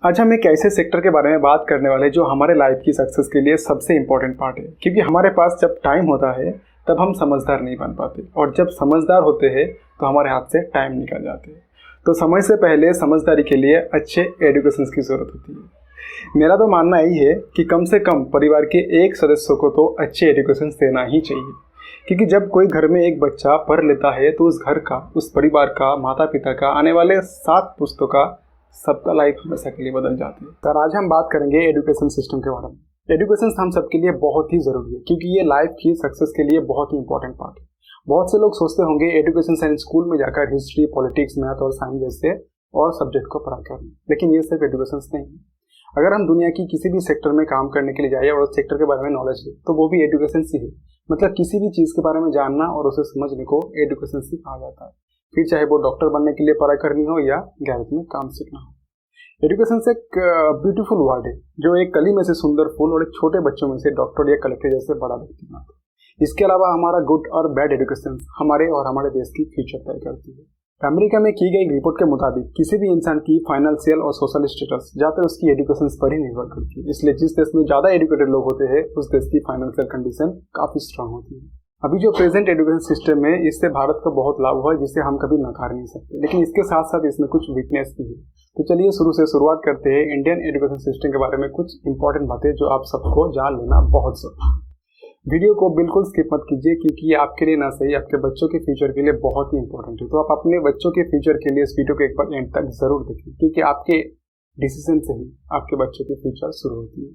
आज हम एक ऐसे सेक्टर के बारे में बात करने वाले जो हमारे लाइफ की सक्सेस के लिए सबसे इम्पोर्टेंट पार्ट है, क्योंकि हमारे पास जब टाइम होता है तब हम समझदार नहीं बन पाते, और जब समझदार होते हैं तो हमारे हाथ से टाइम निकल जाते हैं। तो समय से पहले समझदारी के लिए अच्छे एजुकेशन की ज़रूरत होती है। मेरा तो मानना यही है कि कम से कम परिवार के एक सदस्य को तो अच्छे एजुकेशन देना ही चाहिए, क्योंकि जब कोई घर में एक बच्चा पढ़ लेता है तो उस घर का, उस परिवार का, माता पिता का, आने वाले 7 पुश्तों का, सबका लाइफ हमेशा के लिए बदल जाती है। तो आज हम बात करेंगे एजुकेशन सिस्टम के बारे में। एजुकेशन हम सबके लिए बहुत ही ज़रूरी है, क्योंकि ये लाइफ की सक्सेस के लिए बहुत ही इंपॉर्टेंट पार्ट है। बहुत से लोग सोचते होंगे एजुकेशन साइंस स्कूल में जाकर हिस्ट्री, पॉलिटिक्स, मैथ और साइंस जैसे और सब्जेक्ट को पढ़ा करना, लेकिन ये सिर्फ एजुकेशन नहीं है। अगर हम दुनिया की किसी भी सेक्टर में काम करने के लिए जाए और उस सेक्टर के बारे में नॉलेज ले, तो वो भी एजुकेशन से है। मतलब किसी भी चीज़ के बारे में जानना और उसे समझने को एजुकेशन से कहा जाता है। फिर चाहे वो डॉक्टर बनने के लिए पढ़ाई करनी हो या गैरेज में काम सीखना हो। एजुकेशन से एक ब्यूटीफुल वर्ड है, जो एक कली में से सुंदर फूल और एक छोटे बच्चों में से डॉक्टर या कलेक्टर जैसे बड़ा व्यक्ति बनाता है। इसके अलावा हमारा गुड और बैड एजुकेशन हमारे और हमारे देश की फ्यूचर तय करती है। अमेरिका में की गई रिपोर्ट के मुताबिक किसी भी इंसान की फाइनेंशियल और सोशल स्टेटस ज़्यादातर उसकी एजुकेशन पर ही निर्भर करती है। इसलिए जिस देश में ज़्यादा एजुकेटेड लोग होते हैं उस देश की फाइनेंशियल कंडीशन काफ़ी स्ट्रांग होती है। अभी जो प्रेजेंट एजुकेशन सिस्टम है, इससे भारत को बहुत लाभ हुआ है, जिसे हम कभी नकार नहीं सकते, लेकिन इसके साथ साथ इसमें कुछ वीकनेस भी है। तो चलिए शुरुआत करते हैं इंडियन एजुकेशन सिस्टम के बारे में कुछ इंपॉर्टेंट बातें जो आप सबको जान लेना बहुत जरूरी है। वीडियो को बिल्कुल स्किप मत कीजिए, क्योंकि ये आपके लिए ना सही, आपके बच्चों के फ्यूचर के लिए बहुत ही इंपॉर्टेंट है। तो आप अपने बच्चों के फ्यूचर के लिए इस वीडियो को एक बार एंड तक जरूर देखें, क्योंकि आपके डिसीजन से ही आपके बच्चों की फ्यूचर शुरू होती है।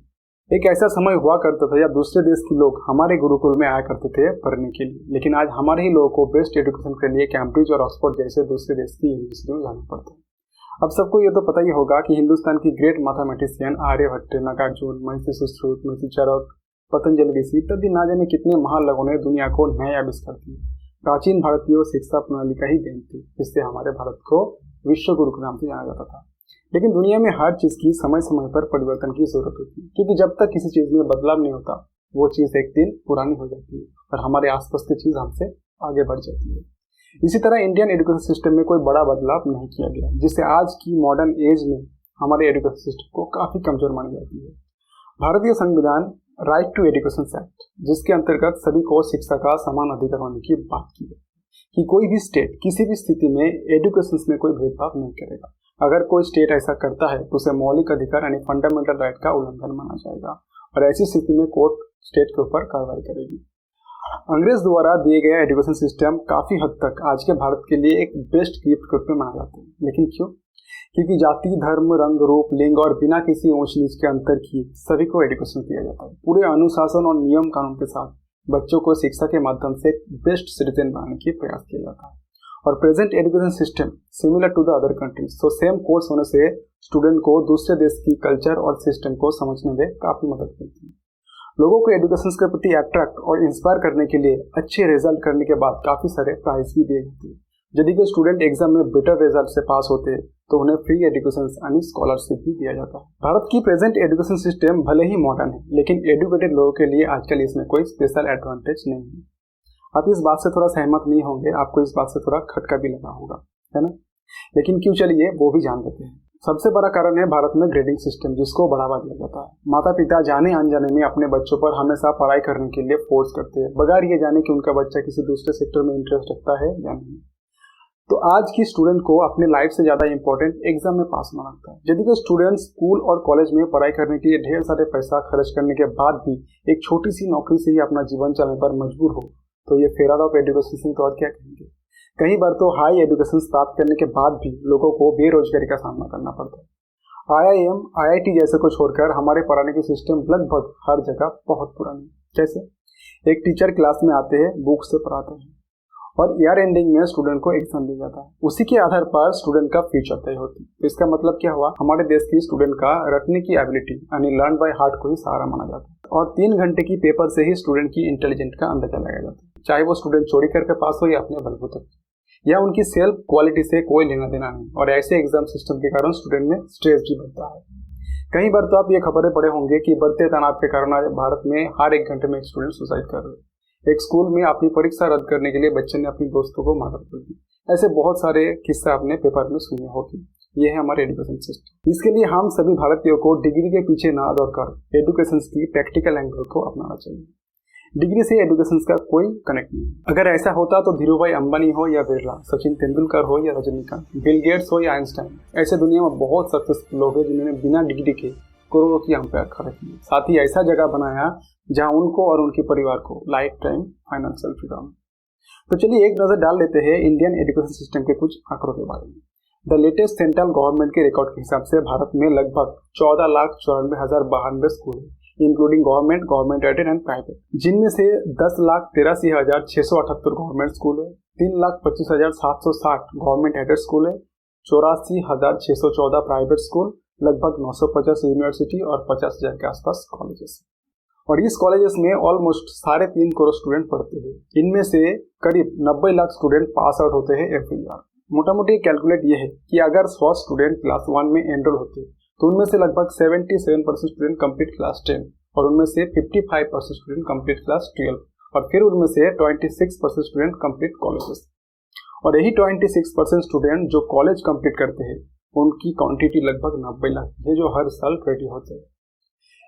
एक ऐसा समय हुआ करता था जब दूसरे देश के लोग हमारे गुरुकुल में आया करते थे पढ़ने के लिए, लेकिन आज हमारे ही लोगों को बेस्ट एजुकेशन के लिए कैम्ब्रिज और ऑक्सफोर्ड जैसे दूसरे देश की यूनिवर्सिटी में जाना पड़ता है। अब सबको ये तो पता ही होगा कि हिंदुस्तान की ग्रेट मैथमेटिशियन आर्यभट्ट, नागार्जुन, महर्षि सुश्रुत, महर्षि चरक, पतंजलि ऋषि इत्यादि ना जाने कितने महान लोगों ने दुनिया को नया आविष्कार दिए। प्राचीन भारतीय शिक्षा प्रणाली का ही देन थी, जिससे हमारे भारत को विश्व गुरु के नाम से जाना जाता था। लेकिन दुनिया में हर चीज़ की समय समय पर परिवर्तन की जरूरत होती है, क्योंकि जब तक किसी चीज़ में बदलाव नहीं होता वो चीज़ एक दिन पुरानी हो जाती है और हमारे आसपास की चीज़ हमसे आगे बढ़ जाती है। इसी तरह इंडियन एजुकेशन सिस्टम में कोई बड़ा बदलाव नहीं किया गया, जिससे आज की मॉडर्न एज में हमारे एजुकेशन सिस्टम को काफ़ी कमजोर मानी जाती है। भारतीय संविधान राइट टू एजुकेशन एक्ट, जिसके अंतर्गत सभी को शिक्षा का समान अधिकार होने की बात की है, कि कोई भी स्टेट किसी भी स्थिति में एजुकेशन में कोई भेदभाव नहीं करेगा। अगर कोई स्टेट ऐसा करता है तो उसे मौलिक अधिकार यानी फंडामेंटल राइट का उल्लंघन माना जाएगा, और ऐसी स्थिति में कोर्ट स्टेट के ऊपर कार्रवाई करेगी। अंग्रेज द्वारा दिए गए एजुकेशन सिस्टम काफी हद तक आज के भारत के लिए एक बेस्ट गिफ्ट के रूप में माना जाता है। लेकिन क्यों? क्योंकि जाति, धर्म, रंग, रूप, लिंग और बिना किसी ऊंच नीच के अंतर किए सभी को एजुकेशन दिया जाता है। पूरे अनुशासन और नियम कानून के साथ बच्चों को शिक्षा के माध्यम से बेस्ट सिटीजन बनाने की प्रयास किया जाता है। और present education system similar to the other countries, तो सेम कोर्स होने से स्टूडेंट को दूसरे देश की कल्चर और सिस्टम को समझने में काफी मदद मिलती है। लोगों को एजुकेशन के प्रति अट्रैक्ट और इंस्पायर करने के लिए अच्छे रिजल्ट करने के बाद काफी सारे प्राइज भी दिए जाते हैं। यदि कोई स्टूडेंट एग्जाम में बेटर रिजल्ट से पास होते हैं तो उन्हें फ्री एजुकेशन यानी स्कॉलरशिप भी दिया जाता है। भारत की प्रेजेंट एजुकेशन सिस्टम भले ही मॉडर्न है, लेकिन एजुकेटेड लोगों के लिए आजकल इसमें कोई स्पेशल एडवांटेज नहीं है। आप इस बात से थोड़ा सहमत नहीं होंगे, आपको इस बात से थोड़ा खटका भी लगा होगा, है ना? लेकिन क्यों, चलिए वो भी जान लेते हैं। सबसे बड़ा कारण है भारत में ग्रेडिंग सिस्टम, जिसको बढ़ावा दिया जाता है। माता पिता जाने अनजाने में अपने बच्चों पर हमेशा पढ़ाई करने के लिए फोर्स करते हैं, बगैर ये जाने कि उनका बच्चा किसी दूसरे सेक्टर में इंटरेस्ट रखता है या नहीं। तो आज की स्टूडेंट को अपने लाइफ से ज़्यादा इंपॉर्टेंट एग्जाम में पास होना लगता है। यदि कोई स्टूडेंट स्कूल और कॉलेज में पढ़ाई करने के लिए ढेर सारे पैसा खर्च करने के बाद भी एक छोटी सी नौकरी से ही अपना जीवन चलाने पर मजबूर हो, तो ये फेयर ऑफ एजुकेशन से तो और क्या कहेंगे। कई बार तो हाई एजुकेशन प्राप्त करने के बाद भी लोगों को बेरोजगारी का सामना करना पड़ता है। IIM, IIT जैसे को छोड़कर हमारे पढ़ाने की सिस्टम लगभग हर जगह बहुत पुरानी है। जैसे एक टीचर क्लास में आते हैं, बुक से पढ़ाते हैं और ईयर एंडिंग में स्टूडेंट को एग्जाम दिया जाता है। उसी के आधार पर स्टूडेंट का फ्यूचर तय होती है। तो इसका मतलब क्या हुआ, हमारे देश की स्टूडेंट का रटने की एबिलिटी यानी लर्न बाय हार्ट को ही सहारा माना जाता है, और 3 घंटे की पेपर से ही स्टूडेंट की इंटेलिजेंट का अंदाजा लगाया जाता है। चाहे वो स्टूडेंट चोरी करके पास हो या अपने बलबूते, या उनकी सेल्फ क्वालिटी से कोई लेना देना नहीं। और ऐसे एग्जाम सिस्टम के कारण स्टूडेंट में स्ट्रेस भी बढ़ता है। कई बार तो आप ये खबरें पढ़े होंगे कि बढ़ते तनाव के कारण आज भारत में हर 1 घंटे में एक स्टूडेंट सुसाइड कर रहे हैं। एक स्कूल में अपनी परीक्षा रद्द करने के लिए बच्चे ने अपने दोस्तों को मार कर दी। ऐसे बहुत सारे किस्से आपने पेपर में सुने होंगे। ये है हमारे एजुकेशन सिस्टम। इसके लिए हम सभी भारतीयों को डिग्री के पीछे ना दौड़कर एजुकेशन की प्रैक्टिकल एंगल को अपनाना चाहिए। डिग्री से एजुकेशन का कोई कनेक्ट नहीं। अगर ऐसा होता तो धीरूभाई अंबानी हो या बिरला, सचिन तेंदुलकर हो या रजनीकांत, बिल गेट्स हो या आइंस्टाइन, ऐसे दुनिया में बहुत सक्सेसफुल लोग हैं जिन्होंने बिना डिग्री के करोड़ों की अंपायर खड़े किए, साथ ही ऐसा जगह बनाया जहां उनको और उनके परिवार को लाइफ टाइम फाइनेंशियल फ्रीडम। तो चलिए एक नजर डाल लेते हैं इंडियन एजुकेशन सिस्टम के कुछ आंकड़ों के बारे में। द लेटेस्ट सेंट्रल गवर्नमेंट के रिकॉर्ड के हिसाब से भारत में लगभग 14,94,092 स्कूल है, including government aided and private, जिनमें से 10,83,678 गवर्नमेंट स्कूल है, 3,25,760 गवर्नमेंट एडेड स्कूल है, 84,614 प्राइवेट स्कूल, लगभग 950 यूनिवर्सिटी और 50,000 के आसपास कॉलेजेस। और इस कॉलेजेस में ऑलमोस्ट 3.5 करोड़ स्टूडेंट पढ़ते हैं। इनमें से करीब 90 लाख स्टूडेंट पास आउट होते हैं एवरी ईयर। मोटा मोटी कैलकुलेट ये है कि अगर 100 स्टूडेंट क्लास 1 में एनरोल होते तो उनमें से लगभग 77% स्टूडेंट कंप्लीट क्लास 10 और उनमें से 55% स्टूडेंट कंप्लीट क्लास 12 और फिर उनमें से 26% स्टूडेंट कंप्लीट कॉलेजेस। और यही 26% स्टूडेंट जो कॉलेज कंप्लीट करते हैं उनकी क्वांटिटी लगभग 90 लाख है, जो हर साल रेडी होते हैं।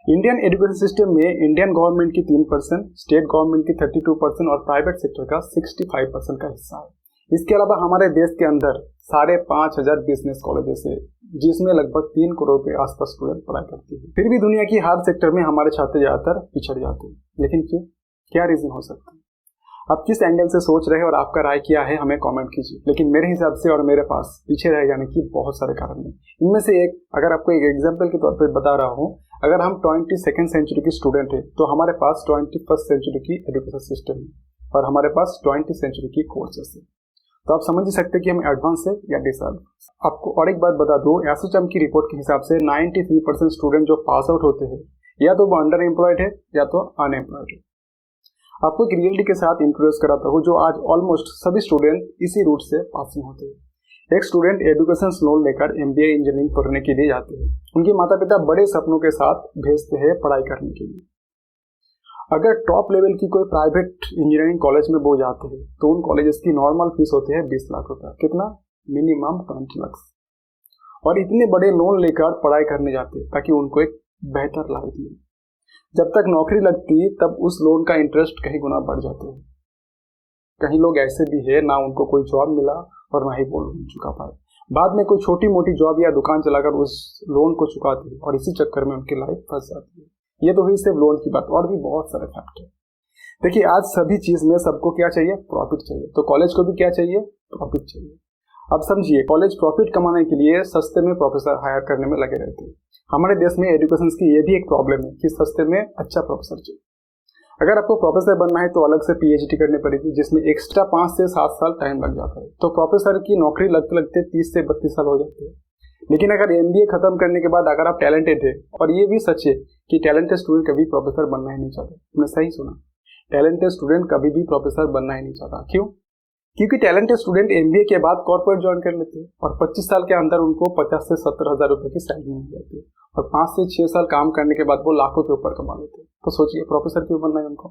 इंडियन एजुकेशन सिस्टम में इंडियन गवर्नमेंट की 3%, स्टेट गवर्नमेंट की 32% और प्राइवेट सेक्टर का 65% का हिस्सा है। इसके अलावा हमारे देश के अंदर 5,500 बिजनेस कॉलेजेस है, जिसमें लगभग 3 करोड़ के आसपास स्टूडेंट पढ़ाई करते हैं। फिर भी दुनिया की हर सेक्टर में हमारे छात्र ज्यादातर पिछड़ जाते हैं, लेकिन क्यों? क्या रीजन हो सकता है? आप किस एंगल से सोच रहे हैं और आपका राय क्या है, हमें कमेंट कीजिए। लेकिन मेरे हिसाब से और मेरे पास पीछे रह जाने की बहुत सारे कारण हैं। इनमें से एक, अगर आपको एक एग्जाम्पल के तौर पर बता रहा हूँ, अगर हम 22nd सेंचुरी की स्टूडेंट है तो हमारे पास 21st सेंचुरी की एजुकेशन सिस्टम है और हमारे पास 20th सेंचुरी की कोर्सेस है। तो आप समझ ही सकते हैं कि हम एडवांस है या डिसएडवांस। आपको और एक बात बता दूं, एसोचैम की रिपोर्ट के हिसाब से 93% स्टूडेंट जो पास आउट होते हैं या तो वो अंडर एम्प्लॉयड है या तो अनएम्प्लॉयड है। आपको एक रियलिटी के साथ इंट्रोड्यूस कराता हूँ, जो आज ऑलमोस्ट सभी स्टूडेंट इसी रूट से पासिंग होते हैं। एक स्टूडेंट एजुकेशन लोन लेकर MBA इंजीनियरिंग पढ़ने के लिए जाते हैं। उनके माता पिता बड़े सपनों के साथ भेजते हैं पढ़ाई करने के लिए। अगर टॉप लेवल की कोई प्राइवेट इंजीनियरिंग कॉलेज में वो जाते हैं तो उन कॉलेजेस की नॉर्मल फीस होती है 20 लाख रुपए। कितना? मिनिमम 20 लाख। और इतने बड़े लोन लेकर पढ़ाई करने जाते हैं ताकि उनको एक बेहतर लाइफ मिले। जब तक नौकरी लगती तब उस लोन का इंटरेस्ट कहीं गुना बढ़ जाते हैं। कहीं लोग ऐसे भी है, ना उनको कोई जॉब मिला और ना ही वो लोन चुका पाए। बाद में कोई छोटी मोटी जॉब या दुकान चलाकर उस लोन को चुकाते हैं और इसी चक्कर में उनकी लाइफ फंस जाती है। ये तो हुई सिर्फ लोन की बात, और भी बहुत सारे फैक्टर। देखिए, आज सभी चीज में सबको क्या चाहिए? प्रॉफिट चाहिए। तो कॉलेज को भी क्या चाहिए? प्रॉफिट चाहिए। अब समझिए, कॉलेज प्रॉफिट कमाने के लिए सस्ते में प्रोफेसर हायर करने में लगे रहते हैं। हमारे देश में एजुकेशन की ये भी एक प्रॉब्लम है कि सस्ते में अच्छा प्रोफेसर चाहिए। अगर आपको प्रोफेसर बनना है तो अलग से PhD करनी पड़ेगी, जिसमें एक्स्ट्रा 5 से 7 साल टाइम लग जाता है। तो प्रोफेसर की नौकरी लगते लगते 30 से 32 साल हो जाते हैं। लेकिन अगर MBA खत्म करने के बाद अगर आप टैलेंटेड है, और ये भी सच है कि टैलेंटेड स्टूडेंट कभी प्रोफेसर बनना ही नहीं चाहता। तुमने सही सुना, टैलेंटेड स्टूडेंट कभी भी प्रोफेसर बनना ही नहीं चाहता। क्यों? क्योंकि टैलेंटेड स्टूडेंट MBA के बाद कॉर्पोरेट ज्वाइन कर लेते हैं और 25 साल के अंदर उनको 50 से 70 हजार रुपए की सैलरी मिल जाती है और 5 से 6 साल काम करने के बाद वो लाखों के ऊपर कमा लेते हैं। तो सोचिए, प्रोफेसर क्यों बनना है उनको?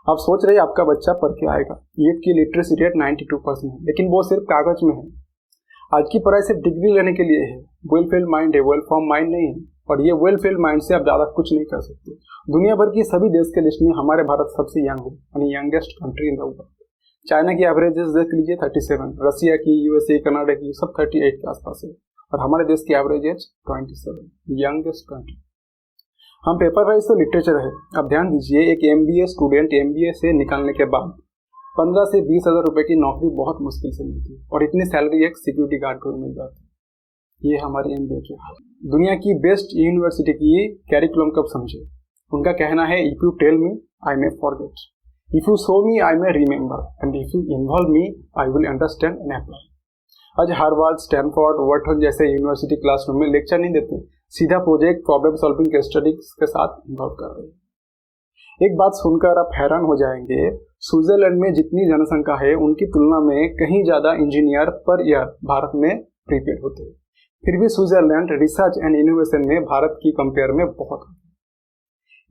आप सोच रहे हैं आपका बच्चा पढ़ के आएगा, नीट की लिटरेसी रेट 92% है, लेकिन वो सिर्फ कागज में है। आज की पढ़ाई सिर्फ डिग्री लेने के लिए है। वेल फील्ड माइंड है, वेल फॉर्म माइंड नहीं है। और ये वेल फील्ड माइंड से आप ज्यादा कुछ नहीं कर सकते। दुनिया भर की सभी देश के लिस्ट में हमारे भारत सबसे यंग है, यानी youngest country in the world. China की एवरेजेस देख लीजिए 37, रसिया की, USA, कनाडा की सब 38 के आसपास है और हमारे देश की एवरेज एज 27, यंगेस्ट कंट्री। हम पेपर वाइज तो लिटरेचर है। अब ध्यान दीजिए, एक MBA स्टूडेंट MBA से निकालने के बाद 15 से 20 हजार रुपए की नौकरी बहुत मुश्किल से मिलती है और इतनी सैलरी एक सिक्योरिटी गार्ड को मिल जाती है। ये हमारी MBA की हाल। दुनिया की बेस्ट यूनिवर्सिटी की कैरिकुलम कब समझे? उनका कहना है, if you tell me I may forget, if you show me I may remember and if you involve me I will understand and apply. आज हार्वर्ड, स्टैनफोर्ड, वर्टन जैसे यूनिवर्सिटी क्लासरूम में lecture नहीं देते, सीधा project, problem solving case studies के साथ involve कर रहे हैं। एक बात सुनकर आप हैरान हो जाएंगे, स्विट्जरलैंड में जितनी जनसंख्या है उनकी तुलना में कहीं ज्यादा इंजीनियर पर ईयर भारत में प्रिपेयर होते हैं। फिर भी स्विट्जरलैंड रिसर्च एंड इनोवेशन में भारत की कंपेयर में बहुत है।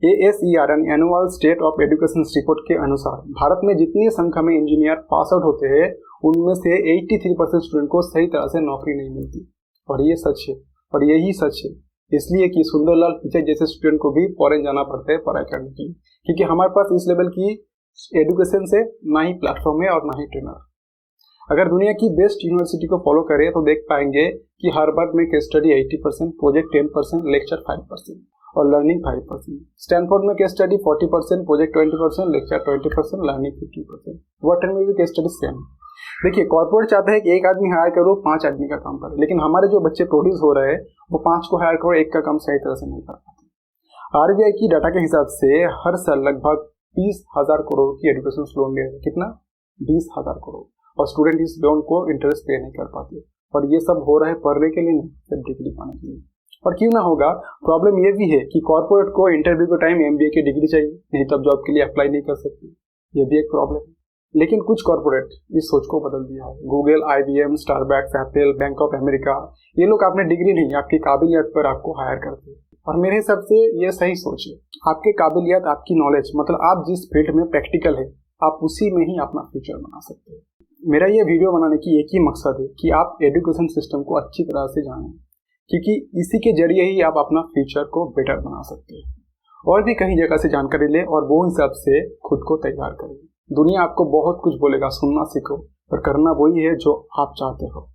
ASER annual state of education report के अनुसार भारत में जितनी संख्या में इंजीनियर पास आउट होते हैं उनमें से 83% स्टूडेंट को सही तरह से नौकरी नहीं मिलती और ये सच है, और यही सच है इसलिए कि सुंदरलाल पिचाई जैसे स्टूडेंट को भी फॉरेन जाना पड़ता है पढ़ाई करने के लिए, क्योंकि हमारे पास इस लेवल की एजुकेशन से ना ही प्लेटफॉर्म है और ना ही ट्रेनर। अगर दुनिया की बेस्ट यूनिवर्सिटी को फॉलो करें तो देख पाएंगे कि हार्वर्ड में केस स्टडी 80%, प्रोजेक्ट 10%, लेक्चर 5% और लर्निंग 5%। स्टैनफोर्ड में case study 40%, project 20%, lecture 20%, learning 50%। Water में भी केस स्टडी सेम। देखिए, कॉर्पोरेट चाहता है कि एक आदमी हायर करो 5 आदमी का काम करे, लेकिन हमारे जो बच्चे प्रोड्यूस हो रहे हैं वो 5 को हायर करो, एक का काम सही तरह से नहीं कर पाते। आरबीआई की डाटा के हिसाब से हर साल लगभग 20,000 करोड़ की एजुकेशन लोन दे रहे हैं। कितना? 20,000 करोड़। और स्टूडेंट इस लोन को इंटरेस्ट पे नहीं कर पाते, और ये सब हो रहा है पढ़ने के लिए नहीं, सिर्फ डिग्री पाने के लिए। और क्यों ना होगा, प्रॉब्लम ये भी है कि कॉर्पोरेट को इंटरव्यू के टाइम एमबीए की डिग्री चाहिए, नहीं तो जॉब के लिए अप्लाई नहीं कर सकते। ये भी एक प्रॉब्लम है। लेकिन कुछ कॉर्पोरेट इस सोच को बदल दिया है। Google, IBM, Starbucks, Apple, bank of America, ये लोग आपने डिग्री नहीं, आपकी काबिलियत पर आपको हायर करते हैं। और मेरे हिसाब से ये सही सोच है। आपकी काबिलियत, आपकी नॉलेज, मतलब आप जिस फील्ड में प्रैक्टिकल है, आप उसी में ही अपना फ्यूचर बना सकते हैं। मेरा ये वीडियो बनाने की एक ही मकसद है कि आप एजुकेशन सिस्टम को अच्छी तरह से जानें, क्योंकि इसी के जरिए ही आप अपना फ्यूचर को बेटर बना सकते हैं। और भी कई जगह से जानकारी लें और वो हिसाब से खुद को तैयार करें। दुनिया आपको बहुत कुछ बोलेगा, सुनना सीखो, पर करना वही है जो आप चाहते हो।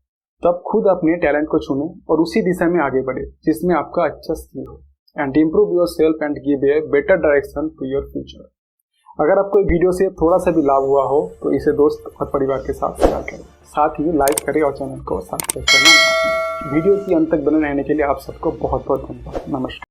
तब खुद अपने टैलेंट को चुनें और उसी दिशा में आगे बढ़े जिसमें आपका अच्छा स्किल हो, and improve yourself and give a better direction to your future. अगर आपको वीडियो से थोड़ा सा भी लाभ हुआ हो तो इसे दोस्त और परिवार के साथ शेयर करें, साथ ही लाइक करें और चैनल को सब्सक्राइब करना ना भूलें। वीडियो की अंत तक बने रहने के लिए आप सबको बहुत बहुत धन्यवाद। नमस्कार।